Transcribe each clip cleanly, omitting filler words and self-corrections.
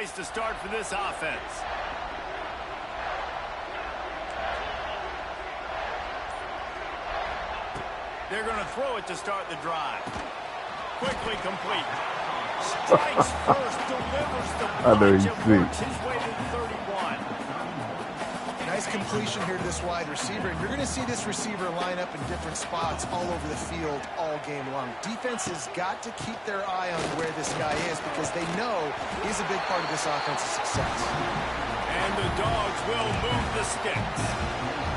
place to start for this offense. They're going to throw it to start the drive. Quickly complete. Strikes first, delivers the punch, and works his way to the 31. Nice completion here to this wide receiver. And you're going to see this receiver line up in different spots all over the field all game long. Defense has got to keep their eye on where this guy is because they know he's a big part of this offensive success. And the Dogs will move the sticks.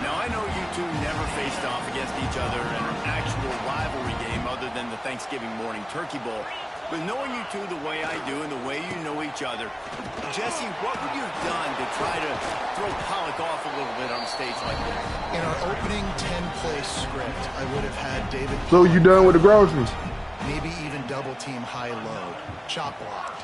Now, I know you two never faced off against each other in an actual rivalry game other than the Thanksgiving morning Turkey Bowl. But knowing you two the way I do and the way you know each other, Jesse, what would you have done to try to throw Pollock off a little bit on a stage like this? In our opening 10-play script, I would have had David... So you done with the groceries? Maybe even double-team high-load, chop blocked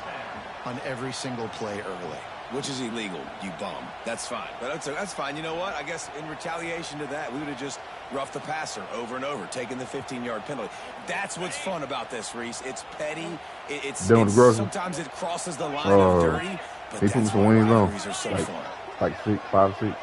on every single play early. Which is illegal, you bum. That's fine. But that's fine. You know what? I guess in retaliation to that, we would have just roughed the passer over and over, taking the 15-yard penalty. That's what's fun about this, Reese. It's petty. It's sometimes it crosses the line of dirty, but that's why rivalries are so fun. Like 6, 5, 6.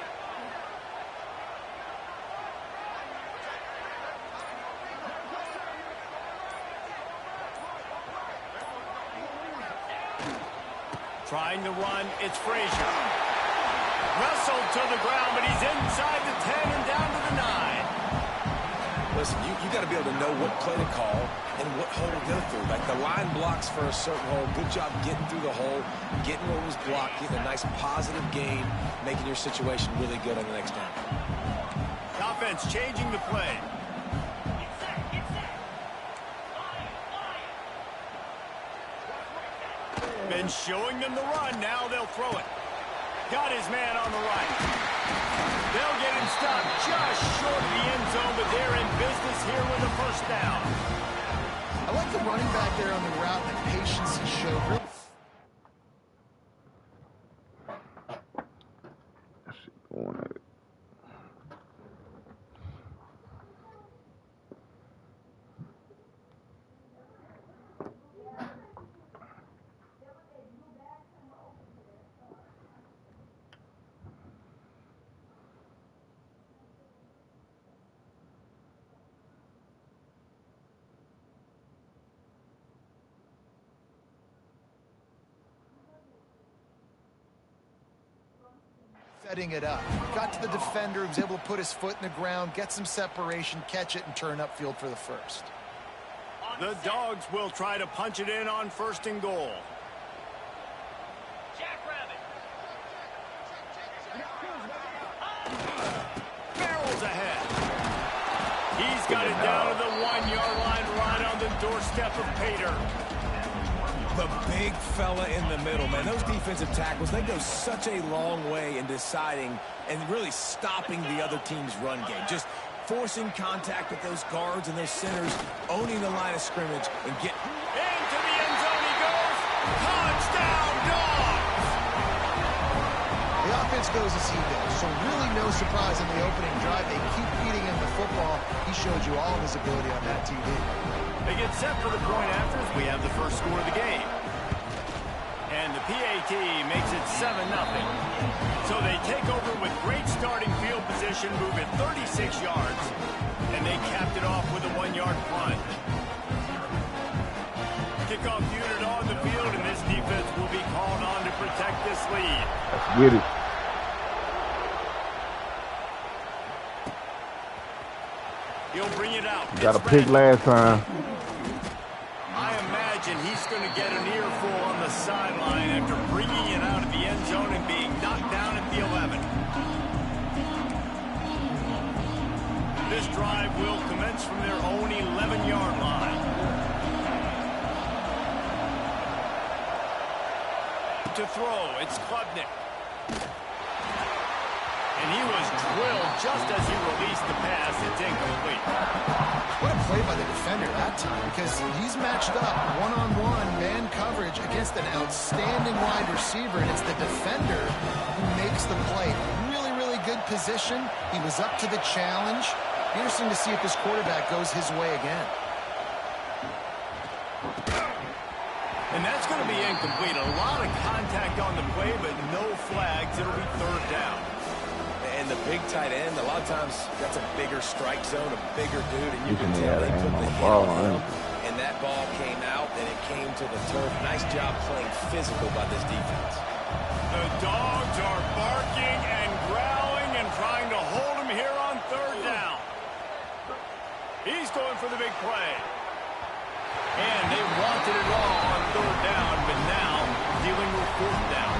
Trying to run, it's Frazier. Wrestled to the ground, but he's inside the 10 and down to the 9. Listen, you got to be able to know what play to call and what hole to go through. Like the line blocks for a certain hole. Good job getting through the hole, getting what was blocked, getting a nice positive gain, making your situation really good on the next down. Offense changing the play. Been showing them the run. Now they'll throw it. Got his man on the right. They'll get him stopped just short of the end zone, but they're in business here with a first down. I like the running back there on the route and the patience he showed. Setting it up. Got to the defender, was able to put his foot in the ground, get some separation, catch it, and turn upfield for the first. The Dogs will try to punch it in on 1st and goal. Barrels ahead. He's got it down to the 1-yard line right on the doorstep of Pater. The big fella in the middle, man. Those defensive tackles, they go such a long way in deciding and really stopping the other team's run game. Just forcing contact with those guards and those centers, owning the line of scrimmage, and get... Into the end zone he goes. Touchdown, Dogs! The offense goes as he goes, so really no surprise in the opening drive. They keep feeding him the football. He showed you all of his ability on that TV. They get set for the point after as we have the first score of the game. And the PAT makes it 7-0. So they take over with great starting field position, move it 36 yards, and they capped it off with a 1-yard punt. Kickoff unit on the field, and this defense will be called on to protect this lead. Let's get it. He'll bring it out. Got a pick last time. I imagine he's going to get an earful on the sideline after bringing it out of the end zone and being knocked down at the 11. This drive will commence from their own 11-yard line. To throw, it's Klubnik. And he was drilled just as he released the pass. It's incomplete. What a play by the defender that time, because he's matched up one-on-one man coverage against an outstanding wide receiver, and it's the defender who makes the play. Really, really good position. He was up to the challenge. Interesting to see if this quarterback goes his way again. And that's going to be incomplete. A lot of contact on the play, but no flags. It'll be third down. And the big tight end, a lot of times that's a bigger strike zone, a bigger dude, and you can tell they put the hit on him. And that ball came out, and it came to the turf. Nice job playing physical by this defense. The Dogs are barking and growling and trying to hold him here on third down. He's going for the big play. And they wanted it all on third down, but now dealing with fourth down.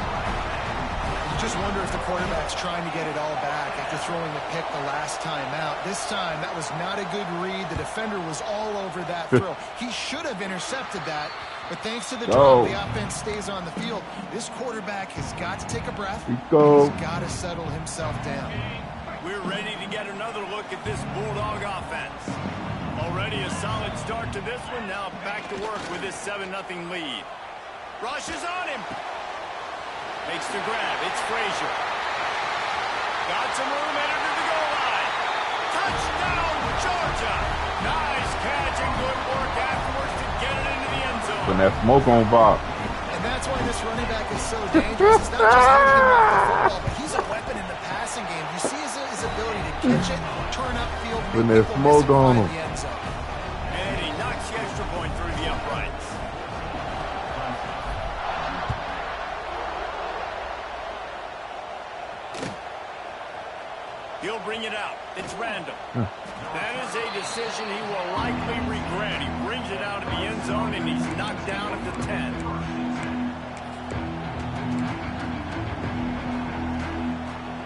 You just wonder if the quarterback's trying to get it all back after throwing a pick the last time out. This time, that was not a good read. The defender was all over that throw. He should have intercepted that, but thanks to the drop, the offense stays on the field. This quarterback has got to take a breath. He's got to settle himself down. We're ready to get another look at this Bulldog offense. Already a solid start to this one. Now back to work with this 7-0 lead. Rushes on him. Makes the grab. It's Frazier. Got some room headed to the goal line. Touchdown, Georgia. Nice catch and good work afterwards to get it into the end zone. When that smoke on Bob. And that's why this running back is so dangerous. It's not just how he can run the football, but he's a weapon in the passing game. You see his ability to catch it, turn upfield, when that smoke on him. And he knocks the extra point through the uprights. He'll bring it out. It's Randall. That is a decision he will likely regret. He brings it out of the end zone, and he's knocked down at the 10.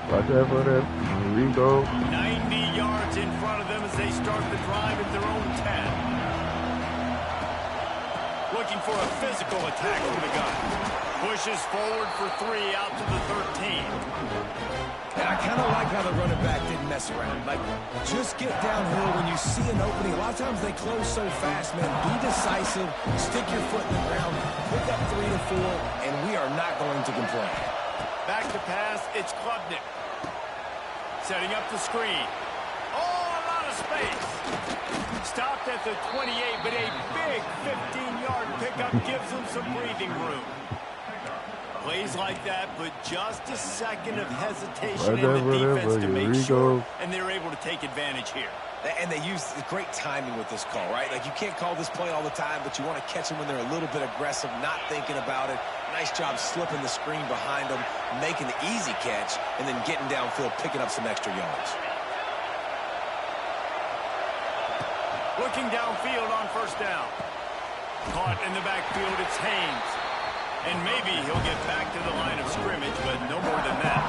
Watch out for that. Here we go. 90 yards in front of them as they start the drive at their own 10. Looking for a physical attack from the gun. Pushes forward for 3 out to the 13. And I kind of like how the running back didn't mess around. Like, just get downhill when you see an opening. A lot of times they close so fast, man. Be decisive. Stick your foot in the ground. Pick up 3 to 4, and we are not going to complain. Back to pass. It's Klubnik. Setting up the screen. Oh, a lot of space. Stopped at the 28, but a big 15-yard pickup gives him some breathing room. Plays like that, but just a second of hesitation in the defense to make sure, and they're able to take advantage here. And they use great timing with this call, right? Like, you can't call this play all the time, but you want to catch them when they're a little bit aggressive, not thinking about it. Nice job slipping the screen behind them, making the easy catch, and then getting downfield, picking up some extra yards. Looking downfield on first down. Caught in the backfield, it's Haynes. And maybe he'll get back to the line of scrimmage, but no more than that.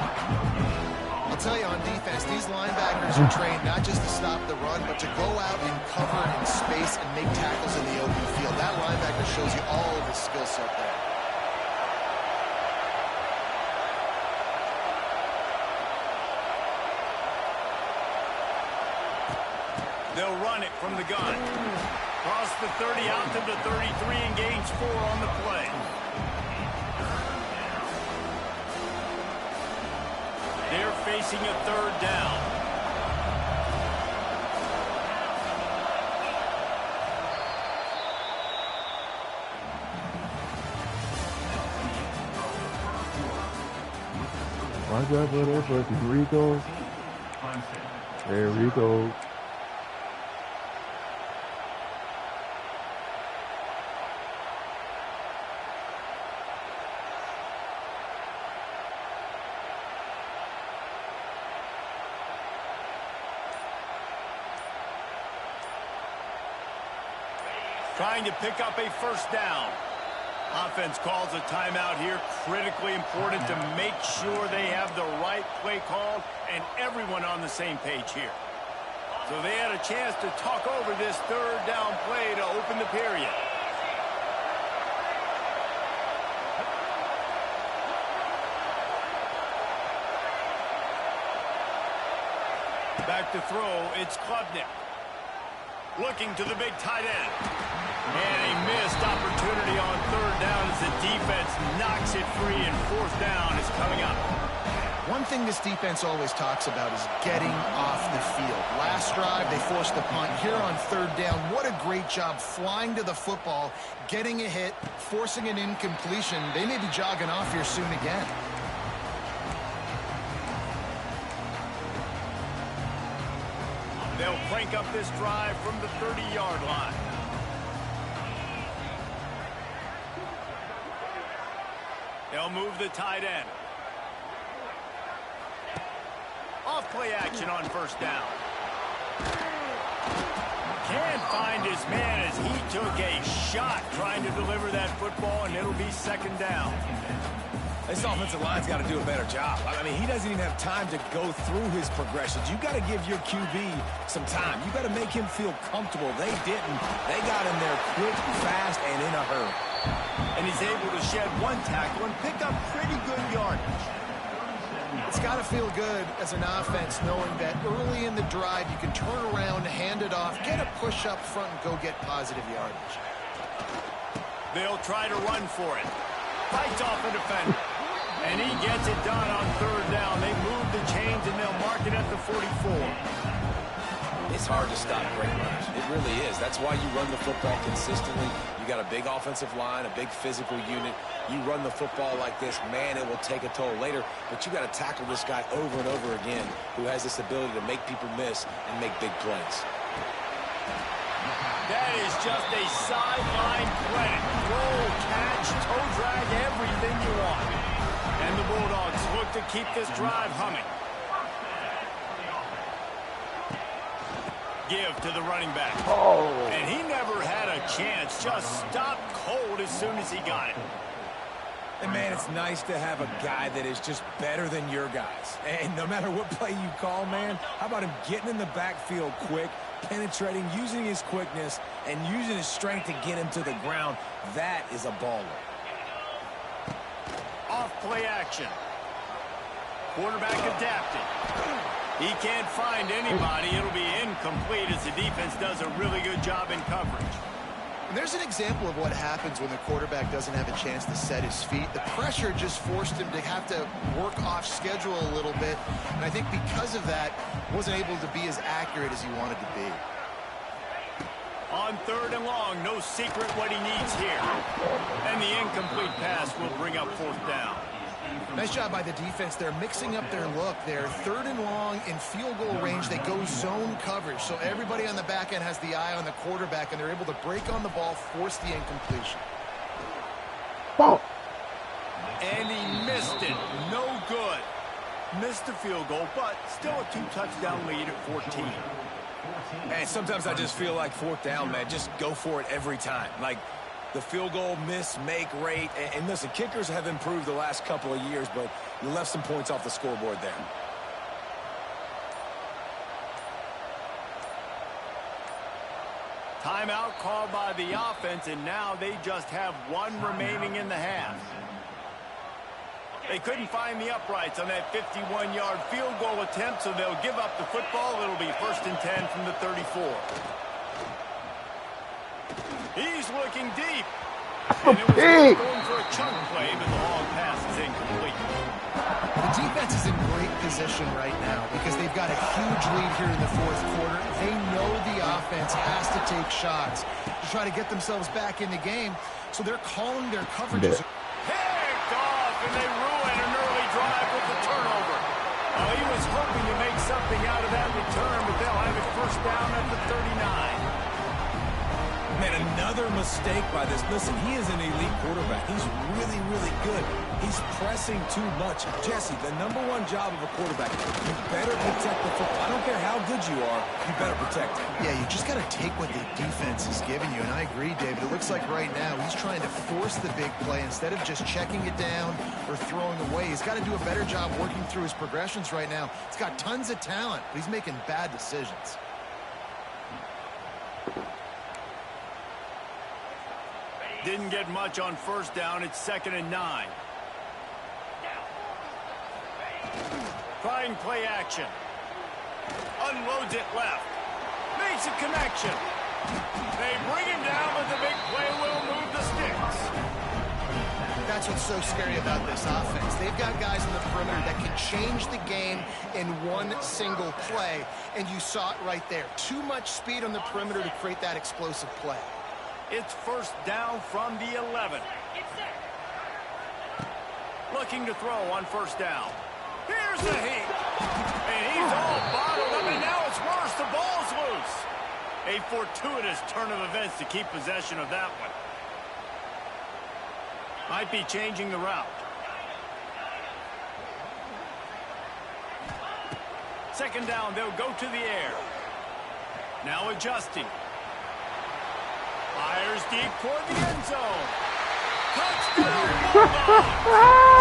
I'll tell you, on defense, these linebackers are trained not just to stop the run, but to go out and cover in space and make tackles in the open field. That linebacker shows you all of his skill set there. They'll run it from the gun. Cross the 30 out to the 33 and gains 4 on the play. They're facing a third down. Watch out for that fucking Rico. There we go. Trying to pick up a first down. Offense calls a timeout here. Critically important to make sure they have the right play called and everyone on the same page here. So they had a chance to talk over this third down play to open the period. Back to throw, it's Klubnik. Looking to the big tight end. And a missed opportunity on third down as the defense knocks it free, and fourth down is coming up. One thing this defense always talks about is getting off the field. Last drive, they forced the punt. Here on third down, what a great job flying to the football, getting a hit, forcing an incompletion. They may be jogging off here soon again. They'll crank up this drive from the 30-yard line. They'll move the tight end. Off play action on first down. Can't find his man as he took a shot trying to deliver that football, and it'll be second down. This offensive line's got to do a better job. I mean, he doesn't even have time to go through his progressions. You got to give your QB some time. You got to make him feel comfortable. They didn't. They got him there quick, fast, and in a hurry. And he's able to shed one tackle and pick up pretty good yardage. It's got to feel good as an offense knowing that early in the drive you can turn around, hand it off, get a push up front, and go get positive yardage. They'll try to run for it. Fights off a defender. And he gets it done on third down. They move the chains, and they'll mark it at the 44. It's hard to stop great runners. It really is. That's why you run the football consistently. You got a big offensive line, a big physical unit. You run the football like this, man, it will take a toll later. But you got to tackle this guy over and over again who has this ability to make people miss and make big plays. That is just a sideline credit. Roll, catch, toe drag, everything you want. And the Bulldogs look to keep this drive humming. Give to the running back. Oh. And he never had a chance. Just stopped cold as soon as he got it. And, man, it's nice to have a guy that is just better than your guys. And no matter what play you call, man, how about him getting in the backfield quick, penetrating, using his quickness, and using his strength to get him to the ground? That is a baller. Off play action. Quarterback adapted. He can't find anybody. It'll be incomplete as the defense does a really good job in coverage. And there's an example of what happens when the quarterback doesn't have a chance to set his feet. The pressure just forced him to have to work off schedule a little bit. And I think because of that, wasn't able to be as accurate as he wanted to be. On third and long, no secret what he needs here. And the incomplete pass will bring up fourth down. Nice job by the defense. They're mixing up their look. They're third and long in field goal range. They go zone coverage. So everybody on the back end has the eye on the quarterback, and they're able to break on the ball, force the incompletion. Ball. And he missed it. No good. Missed the field goal, but still a 2-touchdown lead at 14. And sometimes I just feel like fourth down, man, just go for it every time. Like the field goal miss, make rate. And listen, kickers have improved the last couple of years, but you left some points off the scoreboard there. Timeout called by the offense, and now they just have one remaining in the half. They couldn't find the uprights on that 51-yard field goal attempt, so they'll give up the football. It'll be 1st and 10 from the 34. He's looking deep. And it was going for a chunk play, but the long pass is incomplete. The defense is in great position right now because they've got a huge lead here in the fourth quarter. They know the offense has to take shots to try to get themselves back in the game, so they're calling their coverages. Picked off, and they ruin an early drive with the turnover. Well, he was hoping to make something out of that return, but they'll have it first down at the 39. Man, another mistake by this. Listen, he is an elite quarterback. He's really, really good. He's pressing too much. Jesse, the #1 job of a quarterback, you better protect the football. I don't care how good you are, you better protect it. Yeah, you just got to take what the defense is giving you, and I agree, David. It looks like right now he's trying to force the big play instead of just checking it down or throwing away. He's got to do a better job working through his progressions right now. He's got tons of talent, but he's making bad decisions. Didn't get much on first down. It's 2nd and 9. Trying play action. Unloads it left. Makes a connection. They bring him down, but the big play will move the sticks. that's what's so scary about this offense. They've got guys in the perimeter that can change the game in one single play, and you saw it right there. Too much speed on the perimeter to create that explosive play. It's first down from the 11. Looking to throw on first down. Here's the heat. And he's all bottled up, and now it's worse. The ball's loose. A fortuitous turn of events to keep possession of that one. Might be changing the route. Second down, they'll go to the air. Now adjusting. Fires deep toward the end zone. Touchdown!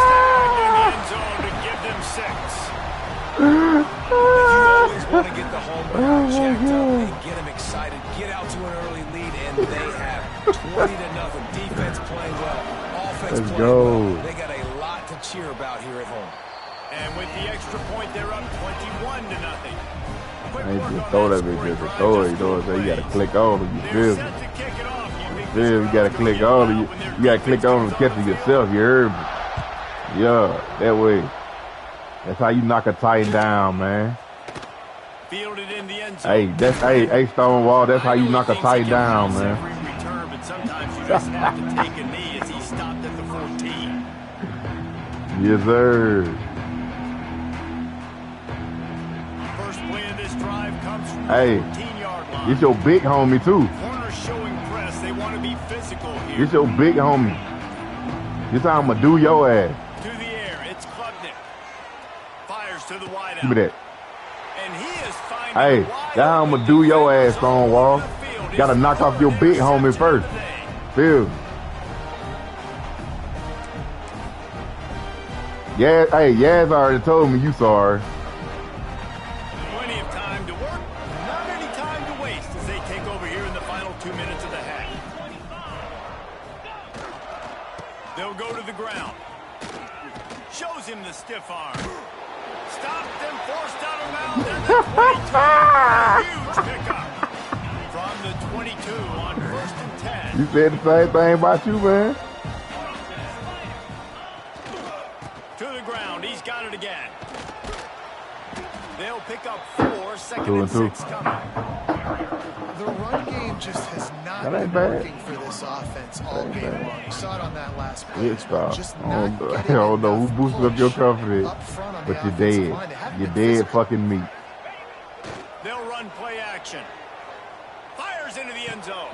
Stagged in the end zone to give them 6. You always want to get the home run checked up and get them excited. Get out to an early lead, and they have 20-0. Defense playing well. Offense Let's playing go. well. They got a lot to cheer about here at home. And with the extra point, they're up 21-0. Quick Ain't work just on throw that that bitch, scoring just drive, throw it. just You know what I'm saying? You four gotta plays. click on it. You They're feel me? set to kick it off. You think Yeah, this you gotta crowd's click gonna on get it. loud when their You gotta click defense on and comes catch on it the yourself. You heard me? Yeah, that way. That's how you knock a tight down, man. Fielded in the end zone. Hey, that's hey Stonewall. That's how you knock a I know he tight thinks he can down, pass man. every return, but sometimes you just have to take a knee as he stopped at the 14. Yes, sir. First play of this drive comes from Hey, the 14-yard line. it's your big homie too. Corner showing press. They want to be physical here. It's your big homie. This how I'ma do your ass. To the air, it's Klubnik. Fires to the wideout. Give me that. And he is finding Hey, that's how I'ma do your ass, Stonewall. Gotta knock off your big homie first. Feel me? Yeah, hey, Yaz already told me you sorry. Plenty of time to work, not any time to waste as they take over here in the final 2 minutes of the half. They'll go to the ground. Shows him the stiff arm. Stopped and forced out of bounds at the 22. Huge pickup. From the 22 on 1st and 10. You said the same thing about you, man. To the ground. He's got it again. They'll pick up 4. Second 2 and and 2. 6 coming. The run game just has not That been ain't bad. working for this offense all That ain't game bad. long. You saw it on that last play. It stop. Just I not don't getting know who enough boosted up your push confidence, up front on but the you're offensive dead. line. They haven't You're been dead physical. fucking meat. They'll run play action. Fires into the end zone.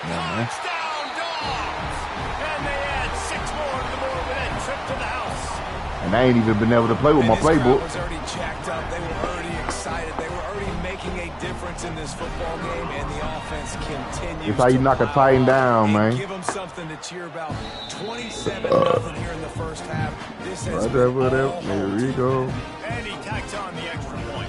man. Touchdown, Dogs! And they add 6 more to the board with that trip to the house. And I ain't even been able to play with And my this crowd playbook. was already jacked up. They were already excited. They were already making a difference in this football game, and the offense continues. It's how you to knock a pile tight on down, and man. Give them something to cheer about. 27-0 here in the first half. This has been all Whatever. home There we team. go. And he tacks on the extra point.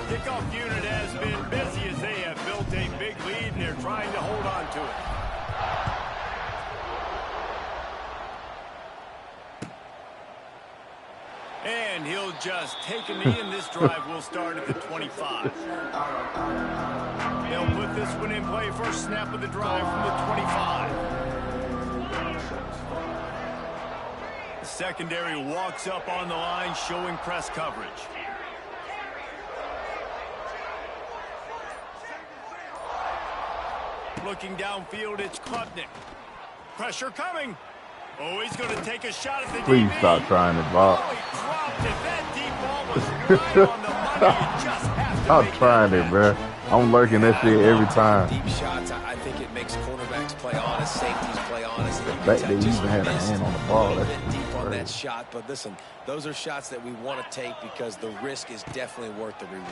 Kickoff unit has been busy as they have built a big lead and they're trying to hold on to it. And he'll just take a knee, and this drive will start at the 25. They'll put this one in play. First snap of the drive from the 25. The secondary walks up on the line, showing press coverage. Looking downfield, it's Klubnik. Pressure coming. Oh, he's going to take a shot at the Please DB. stop trying to block. Oh, he dropped it. That deep ball was right on the money. You just have to I'm make trying that it, bro. I'm lurking that shit every time. Deep shots, I think it makes cornerbacks play honest, safeties play honest. Back they even had a hand on the ball. A That's bit deep on that crazy. shot, but listen, those are shots that we want to take because the risk is definitely worth the reward.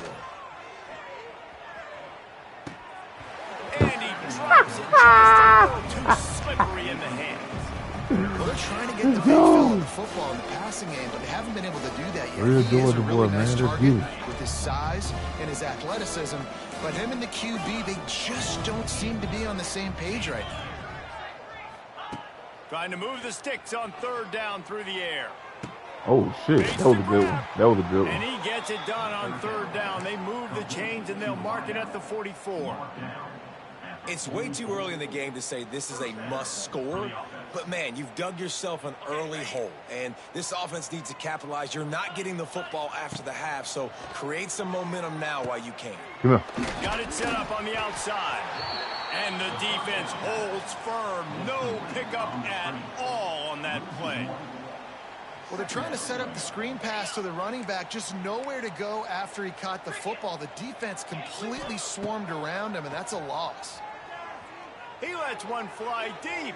And he drops it just a little too slippery in the hands. Well, they're trying to get the big fella the football in the passing game, but they haven't been able to do that yet. Real He is a Georgia really boy, nice man. That's target good. with his size and his athleticism, but him and the QB, they just don't seem to be on the same page right now. Trying to move the sticks on 3rd down through the air. Oh, shit. That was a good one. That was a good one. And he gets it done on 3rd down. They move the chains, and they'll mark it at the 44. It's way too early in the game to say this is a must score, but man, you've dug yourself an early hole, and this offense needs to capitalize. You're not getting the football after the half, so create some momentum now while you can. Come here. Got it set up on the outside, and the defense holds firm. No pickup at all on that play. Well, they're trying to set up the screen pass to the running back, just nowhere to go after he caught the football. The defense completely swarmed around him, and that's a loss. He lets one fly deep.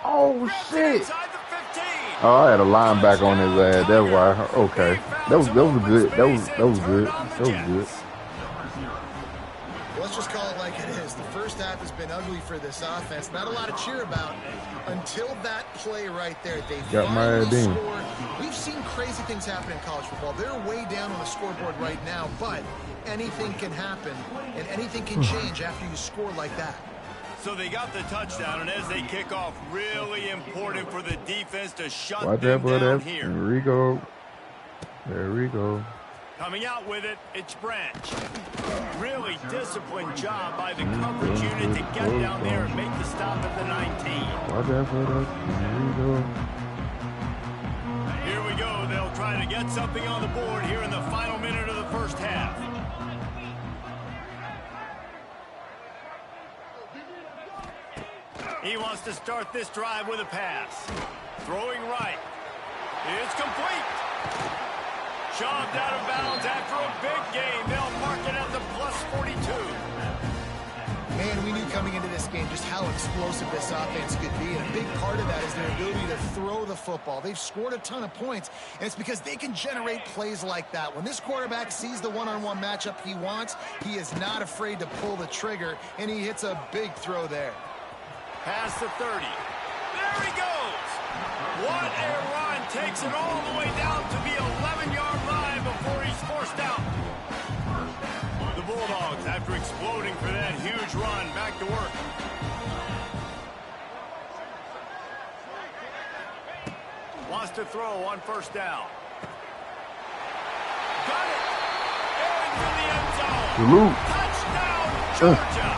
Oh, shit. Inside the 15. Oh, I had a linebacker on his ass. That's why. Okay. That was good. That was good. That was good. Let's just call it like it is. The first half has been ugly for this offense. Not a lot to cheer about until that play right there. They got my finally idea. scored. We've seen crazy things happen in college football. They're way down on the scoreboard right now, but anything can happen, and anything can change after you score like that. So they got the touchdown, and as they kick off, really important for the defense to shut Watch them that, down boy. here. There we go. There we go. Coming out with it, it's Branch. Really disciplined job by the coverage unit to get down there and make the stop at the 19. Watch that, boy. There we go. Here we go. They'll try to get something on the board here in the final minute of the first half. He wants to start this drive with a pass. Throwing right. It's complete. Shoved out of bounds after a big game. They'll mark it at the plus 42. Man, we knew coming into this game just how explosive this offense could be, and a big part of that is their ability to throw the football. They've scored a ton of points, and it's because they can generate plays like that. When this quarterback sees the one-on-one matchup he wants, he is not afraid to pull the trigger, and he hits a big throw there. Past the 30. There he goes. What a run. Takes it all the way down to the 11-yard line before he's forced out. The Bulldogs, after exploding for that huge run, back to work. Wants to throw on 1st down. Got it. Into the end zone. Salute. Touchdown, Georgia.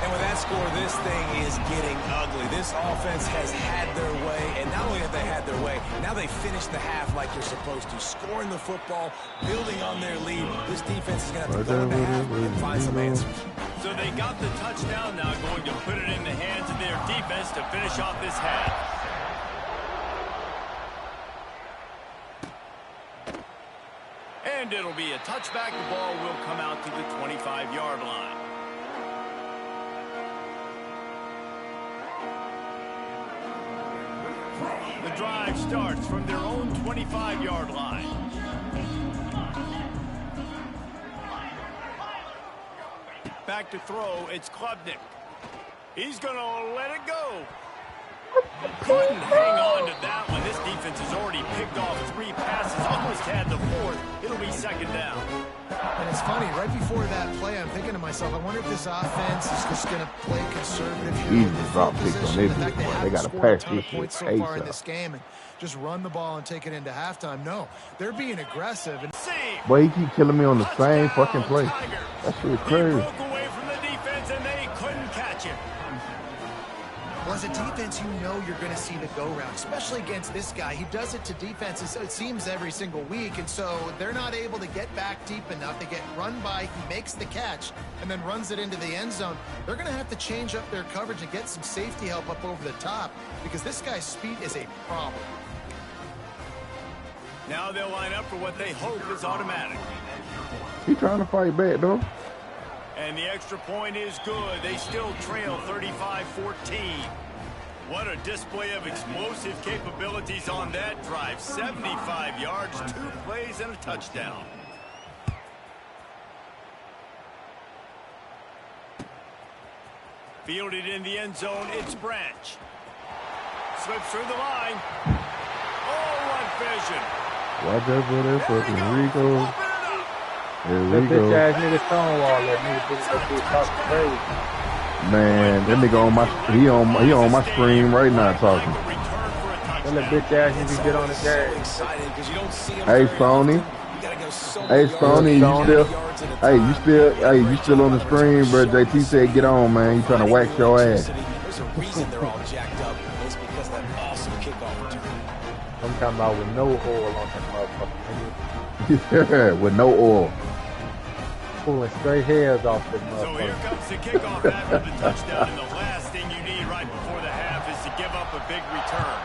And with that score, this thing is getting ugly. This offense has had their way, and not only have they had their way, now they finish the half like they're supposed to, scoring the football, building on their lead. This defense is going to have to go into half and find some answers. So they got the touchdown now, going to put it in the hands of their defense to finish off this half. And it'll be a touchback. The ball will come out to the 25-yard line. The drive starts from their own 25-yard line. Back to throw, it's Klubnik. He's going to let it go. Couldn't hang on to that one. This defense has already picked off 3 passes, almost had the 4th. It'll be 2nd down. And it's funny, right before that play, I'm thinking to myself, I wonder if this offense is just going to play conservative here. Jesus, drop picks on this. They got to pass this shit so far in this game and just run the ball and take it into halftime. No, they're being aggressive. And boy, he keep killing me on the same fucking play. That shit crazy. He broke away from the defense and they couldn't catch it. Well, as a defense, you know you're going to see the go-round, especially against this guy. He does it to defenses, it seems, every single week, and so they're not able to get back deep enough. They get run by, he makes the catch, and then runs it into the end zone. They're going to have to change up their coverage and get some safety help up over the top because this guy's speed is a problem. Now they'll line up for what they hope is automatic. He trying to fight back, though. And the extra point is good. They still trail 35-14. What a display of explosive capabilities on that drive. 75 yards, 2 plays, and a touchdown. Fielded in the end zone, it's Branch. Slips through the line. Oh, what vision. Watch out for that fucking Rico. There we That go. bitch ass nigga Stonewall, that nigga talking crazy. Man, that nigga on my screen right now talking. When the bitch ass you can get on the game. Hey, Sony. Hey, Sony, you still on the screen, bro? JT said, "Get on, man. You trying to wax your ass." There's a reason they're all jacked up. It's because of that awesome kickoff return. I'm talking about with no oil on that motherfucker. With no oil. Pulling straight hairs off the motherfucker. So here comes the kickoff after the touchdown, and the last thing you need right before the half is to give up a big return.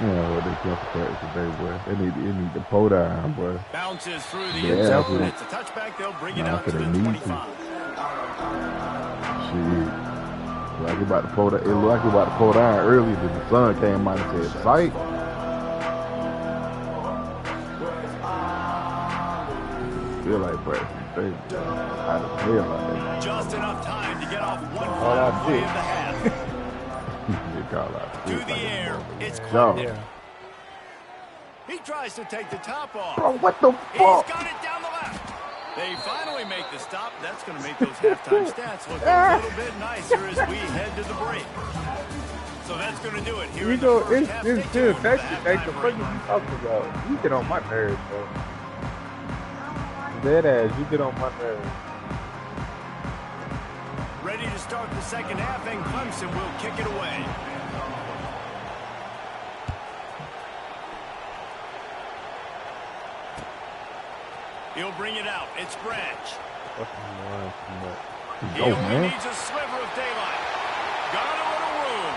Yeah, what they can't protect today, boy. They need to pull down, boy. Bounces through the Yeah, end zone. It's a touchback. They'll bring it out to the 25. Shit. Like about to pull that. It looked like we about to pull down earlier. Then the sun came out and said, "Sight." Feel like Braxton Davis out of hell like that. Just enough time to get off one final play of the half. To the air, it's Klubnik. He tries to take the top off. Bro, what the fuck? He's got it down the left. They finally make the stop. That's going to make those halftime stats look a little bit nicer as we head to the break. So that's going to do it. Here You know, it's just like the fuck you talking about. You get on my nerves, bro. Dead ass, you get on my nerves. Ready to start the second half, and Clemson will kick it away. He'll bring it out. It's Branch. He only needs a sliver of daylight. Got a little room.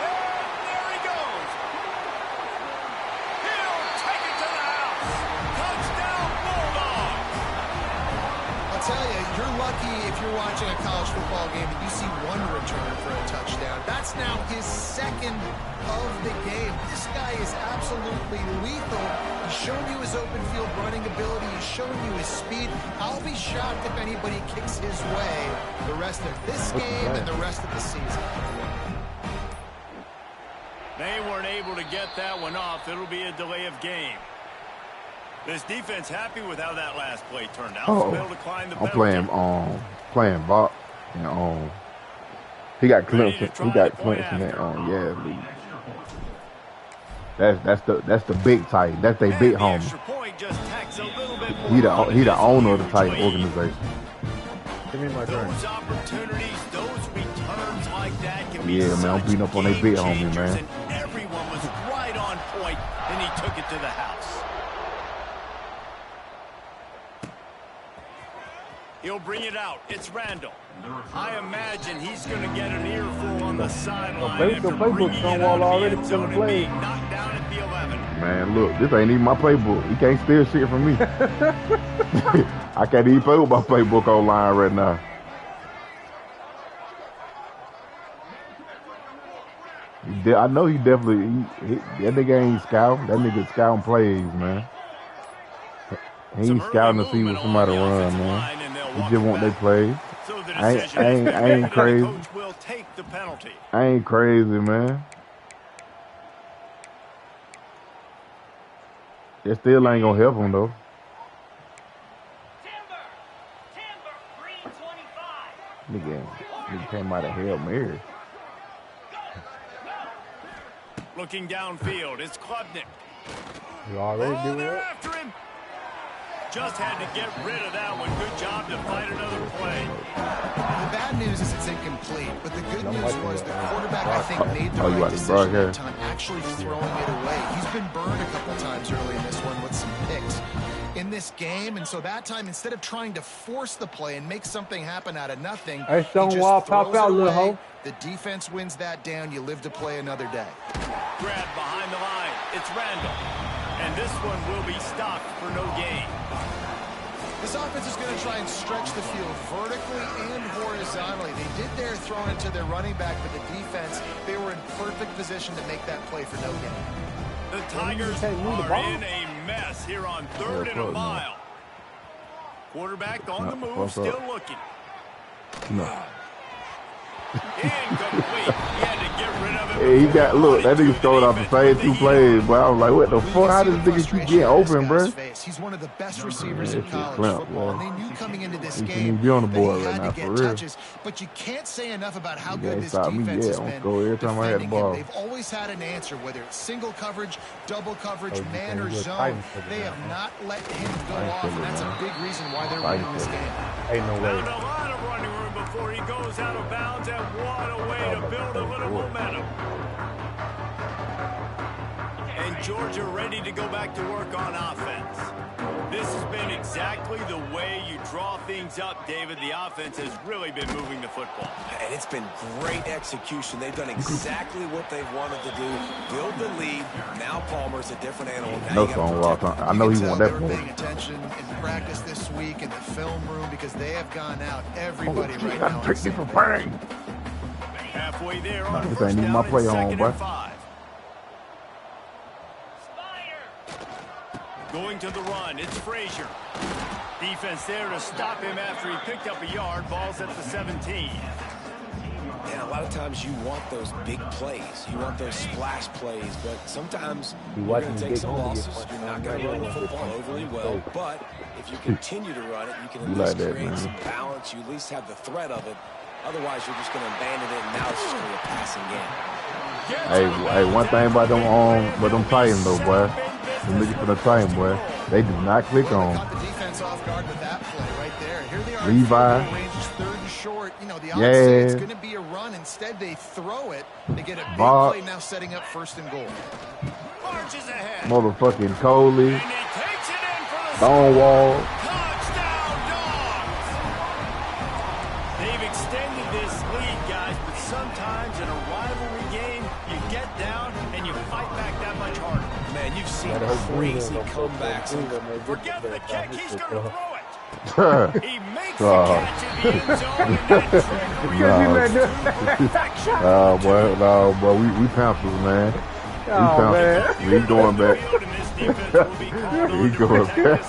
And there he goes. He'll take it to the house. Touchdown, Bulldogs. I'll tell you, you're lucky if you're watching a college football game and you see one return for a touchdown. That's now his second of the game. This guy is absolutely lethal. He's shown you his open field running ability. He's shown you his speed. I'll be shocked if anybody kicks his way the rest of this game and the rest of the season. They weren't able to get that one off. It'll be a delay of game. This defense happy with how that last play turned out. So able to climb the penalty. I'm playing Bach and he got Clemson. He got Clemson and That's the big Titan. That's their big homie. He the owner of the Titan organization. Give me my turn. Those opportunities, those returns like that can be man, I'm beating up on their big homie, man. and everyone was right on point, and he took it to the house. He'll bring it out. It's Randall. I imagine he's going to get an earful on the sideline. The playbook's Stonewall already still in play. Knocked down at the 11. Man, look, this ain't even my playbook. You can't steal shit from me. I can't even play with my playbook online right now. I know he definitely, that nigga ain't scouting. That nigga scouting plays, man. He ain't scouting to see what somebody run, man. He just want their plays. I ain't crazy. I ain't crazy, man. That still ain't gonna help him though. Nigga came out of Hail Mary. Looking downfield, it's Klubnik. You already doing it? After him. Just had to get rid of that one. Good job to find another play. The bad news is it's incomplete, but the good news was the quarterback, I think, made the right decision at the time, actually throwing it away. He's been burned a couple times early in this one with some picks in this game, and so that time, instead of trying to force the play and make something happen out of nothing, hey, Stonewall, pop out, little hoe. The defense wins that down. You live to play another day. Grab behind the line. It's Randall. And this one will be stopped for no gain. This offense is going to try and stretch the field vertically and horizontally. They did their throwing it to their running back, but the defense, they were in perfect position to make that play for no gain. The Tigers are in a mess here on 3rd and a mile. Quarterback on the move, still looking. No. Incomplete. He had to get rid of it He got, look, that nigga scored off the same 2 plays, but I was like, what the fuck? How does this nigga keep getting open, bro? He's one of the best receivers in college football, and they knew coming into this game be on the board that he right had now, to get for real. touches. But you can't say enough about how good this stop me defense yet. has On been score every time I had the defending ball. him. They've always had an answer, whether it's single coverage, double coverage, man or zone. They have not let him go off, and that's a big reason why they're winning this game. Ain't no way. Found a lot of running room before he goes out of bounds, and what a way to build a little momentum. And Georgia ready to go back to work on offense. This has been exactly the way you draw things up, David. The offense has really been moving the football. And it's been great execution. They've done exactly what they've wanted to do. Build the lead. Now Palmer's a different animal. Now No song lost. I know he won that They're play. paying attention in practice this week in the film room because they have gone out everybody right now. Trick me for bang. Halfway there on This first ain't even down my play and on, second boy. and 5. Going to the run, it's Frazier. Defense there to stop him after he picked up a yard. Ball's at the 17. And a lot of times you want those big plays. You want those splash plays, but sometimes you're going to take some losses. You're not going to run the football overly well, but if you continue to run it, you can at least create some balance. You at least have the threat of it. Otherwise, you're just going to abandon it, and now it's just going to be a passing game. Hey, one thing about them Titans though, boy. Them niggas for the Titans, boy. They do not click on. Caught the defense off guard with that play right there. Here they are. Levi. Range is 3rd and short. You know, the odds say it's going to be a run. Instead, they throw it. They get a big play now, setting up 1st and goal. Marches ahead. Motherfucking Coley. And he takes it in for the Stonewall. touchdown Dogs. They've extended this lead, guys, but sometimes in a rivalry game, you get down and you fight back that much harder. Man, you've seen crazy comebacks. Forget the kick, he's going to throw it. He makes the catch in the end zone, and that No, boy, we Panthers, man. We Panthers. We going back. We going back.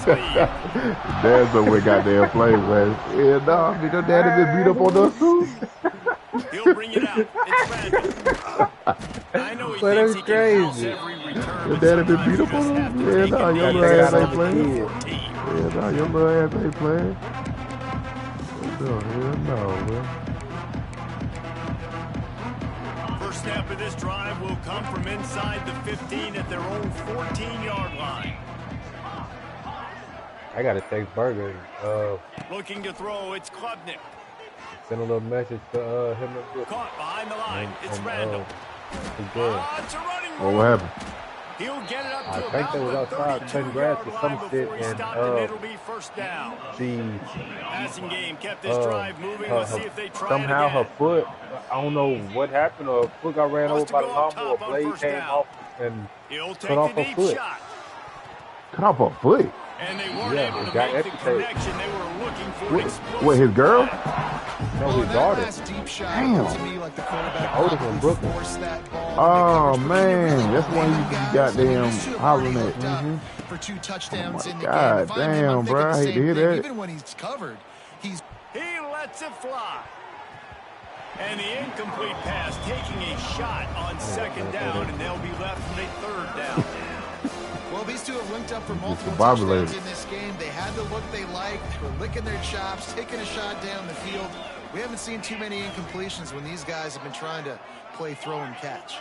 Dad's over goddamn play, man. Yeah, no, nigga, daddy been beat up on us too. He'll bring it out. It's Randall. I know he thinks he can house every return. Your daddy been beat up on us? Yeah, no, your little ass ain't playing. Yeah, no, your little ass ain't playing. Hell no, man. First snap of this drive will come from inside the 15 at their own 14-yard line. I gotta text Burger. Looking to throw, it's Klubnik. Send a little message to him. Caught behind the line. It's Randall. It's good. It's a running Oh, what happened? He'll get it up to I think they was outside cutting grass or some shit, and it'll be first down. the Passing game kept this drive moving. Let's see if they try somehow it her again. foot, I don't know what happened, or her foot got ran over by the lawnmower, a blade came off and He'll take cut off the her deep foot. shot. Cut off her foot. And they weren't Yeah, able it to got make the amputated. connection they were looking for. An explosive What, his girl? No, his that daughter. last deep shot Damn. looks to me like the quarterback Older probably from Brooklyn. forced that ball Oh, into coverage, but he man. really That's why you opened guys. goddamn They used to have hollering already at. looked up for 2 touchdowns in the game. God If I'm him, I'm damn, thinking bro. the I hate same to hear thing. that. Even when he's covered, he's He lets it fly. And the incomplete pass taking a shot on 2nd down, and they'll be left with a 3rd down. well, these two have linked up for multiple discombobulated. touchdowns in this game. They had the look they liked. They were licking their chops, taking a shot down the field. We haven't seen too many incompletions when these guys have been trying to play throw and catch.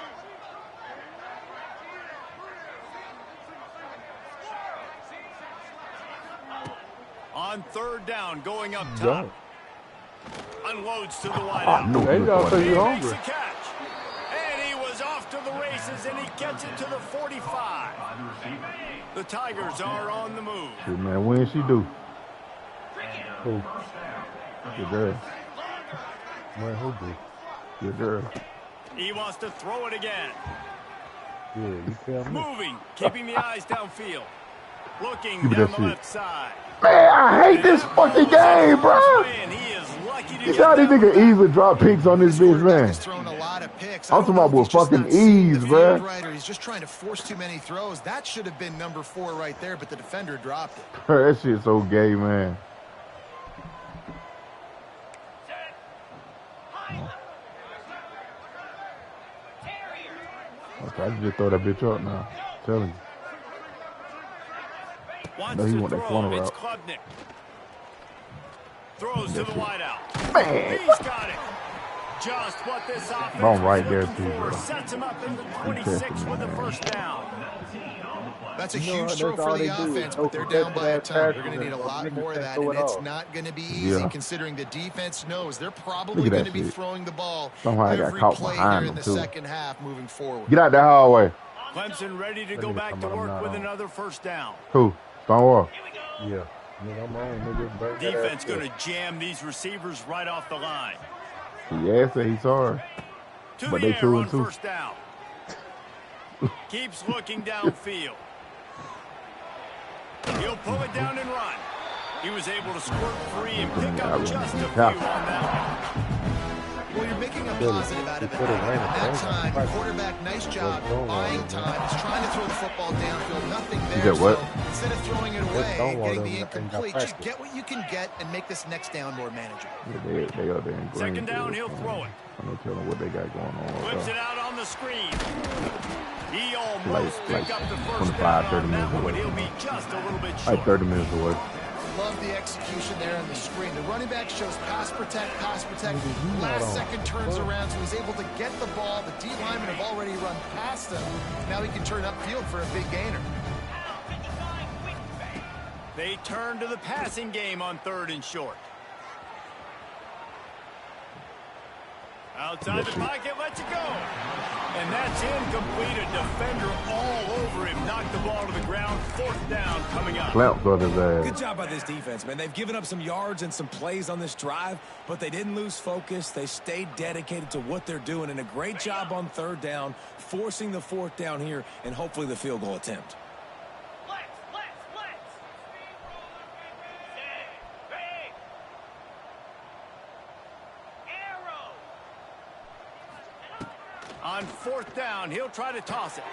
On 3rd down, going up top. Unloads to the I wideout. knew There he you go, was so going you to. Makes hungry. the catch. And he was off to the races, and he gets it to the 45. The Tigers are on the move. Shit, man, when she do? Who? Good girl. Man, who did? Good girl. He wants to throw it again. Yeah, you tell me. Moving, keeping the eyes downfield. Looking Give me down that the shit. left side. Man, I hate this fucking game, bro. And he is lucky to You get know these that niggas one. easily drop picks on this bitch, man. He's thrown a lot of picks. I'm talking about with fucking ease, bruh. Right, or he's just trying to force too many throws. That should have been number 4 right there, but the defender dropped it. That shit's so gay, man. Okay, I can just throw that bitch up now. I'm telling you. No, he want that corner route. Throws to the wideout. Man. He's got it. Just what this offense Ball right there too, bro. Sets him up in the 26 with the first down. That's a huge throw for the offense, but they're down by a ton. They're going to need a lot more of that, and it's not going to be easy considering the defense knows they're probably going to be throwing the ball every play here in the second half moving forward. Get out that hallway. Clemson ready to go back to work with another first down. Who? Stonewall. Yeah. Defense going to jam these receivers right off the line. Yeah, say he's sorry. But they 2 and 2. First down. Keeps looking downfield. He'll pull it down and run. He was able to squirt free and pick up just a few on that one. Well, you're making a positive out of it. That time, quarterback, nice job buying time. He's trying to throw the football downfield. Nothing there. So instead of throwing it away, getting the incomplete, just get what you can get and make this next down more manageable. Yeah, they are there in green. Second down, he'll throw it. I'm going to tell them what they got going on. Flips it out on the screen. He almost like picked up the first 25, 30 down on that minutes one, away. but he'll be just a little bit short. Like 30 minutes away. Love the execution there on the screen. The running back shows pass protect. Last second turns around, so he's able to get the ball. The D linemen have already run past him. Now he can turn upfield for a big gainer. They turn to the passing game on 3rd and short. Outside the pocket, lets it go. And that's incomplete. A defender all over him. Knocked the ball to the ground. 4th down coming up. Good job by this defense, man. They've given up some yards and some plays on this drive, but they didn't lose focus. They stayed dedicated to what they're doing, and a great job on 3rd down, forcing the 4th down here, and hopefully the field goal attempt. On 4th down, he'll try to toss it.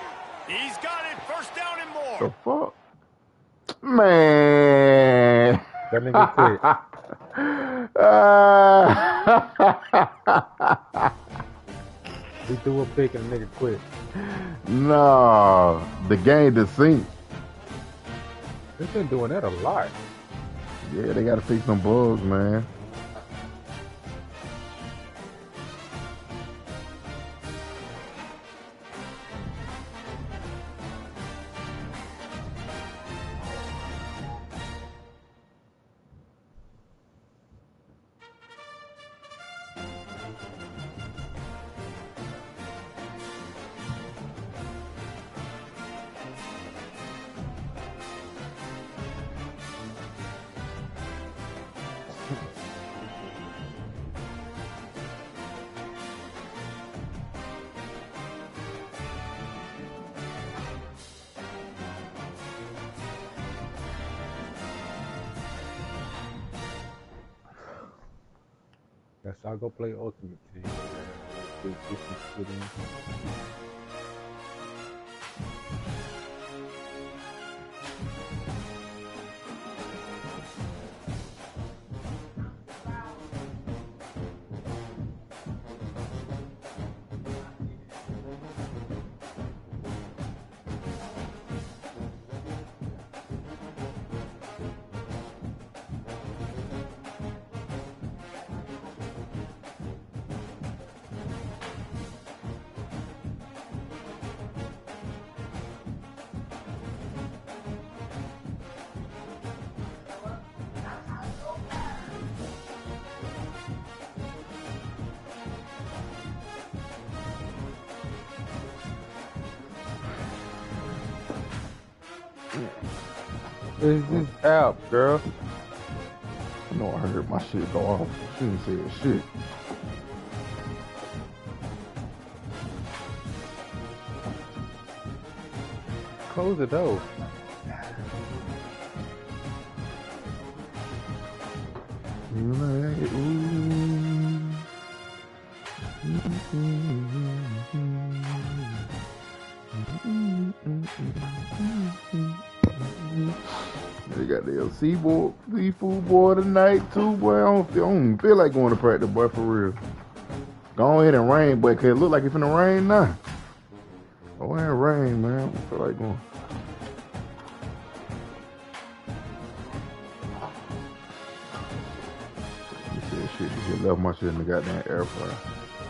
He's got it. 1st down and more. The fuck? Man. That nigga quit. He threw a pick and the nigga quit. No. The game to sink. They've been doing that a lot. Yeah, they got to fix some bugs, man. Yes, I'll go play Ultimate Team. Is this app, girl? You know I heard my shit go off. She didn't say shit. Close the door. They got the seafood boy tonight too, boy. I don't even feel like going to practice, boy, for real. Go ahead and rain, boy, cause it look like it's finna rain now. Oh, it ain't rain, man. I feel like going. You said shit. You just left my shit in the goddamn air fryer.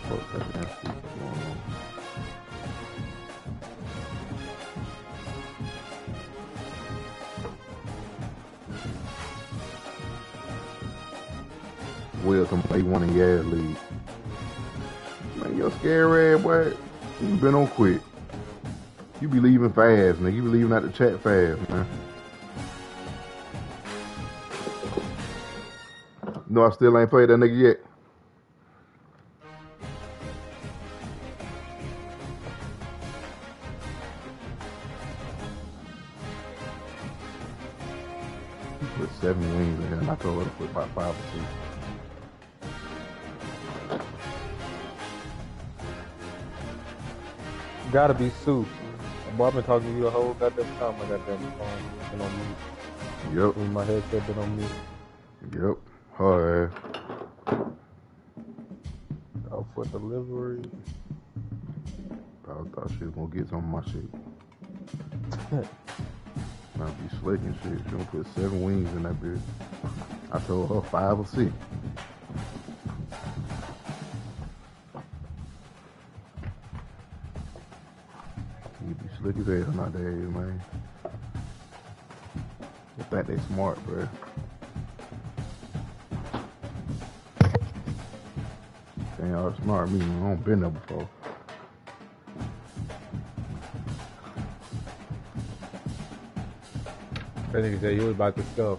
Fuck that damn shit going on. Will somebody won a Yaz league. Man, you're scary ass boy. You been on quick. You be leaving fast, nigga. You be leaving out the chat fast, man. No, I still ain't played that nigga yet. He put 7 wings in there, and I told her to put about 5 or 6. Gotta be soup. Boy, I've been talking to you the whole goddamn time. My goddamn phone been on mute. Yep. My headset been on mute. Yep. Her ass. Out for delivery. I thought she was gonna get some of my shit. Now be slick and shit. She gonna put 7 wings in that bitch. I told her 5 or 6. You be slick as hell nowadays, man. I think they smart, bro. They all smart me. I don't been there before. That nigga said he was about to stuff.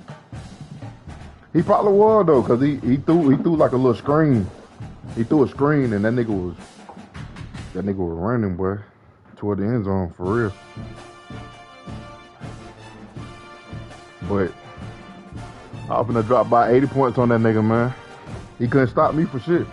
He probably was though, cause he threw like a little screen. He threw a screen and that nigga was running, boy, toward the end zone for real. But I was gonna drop by 80 points on that nigga, man. He couldn't stop me for shit.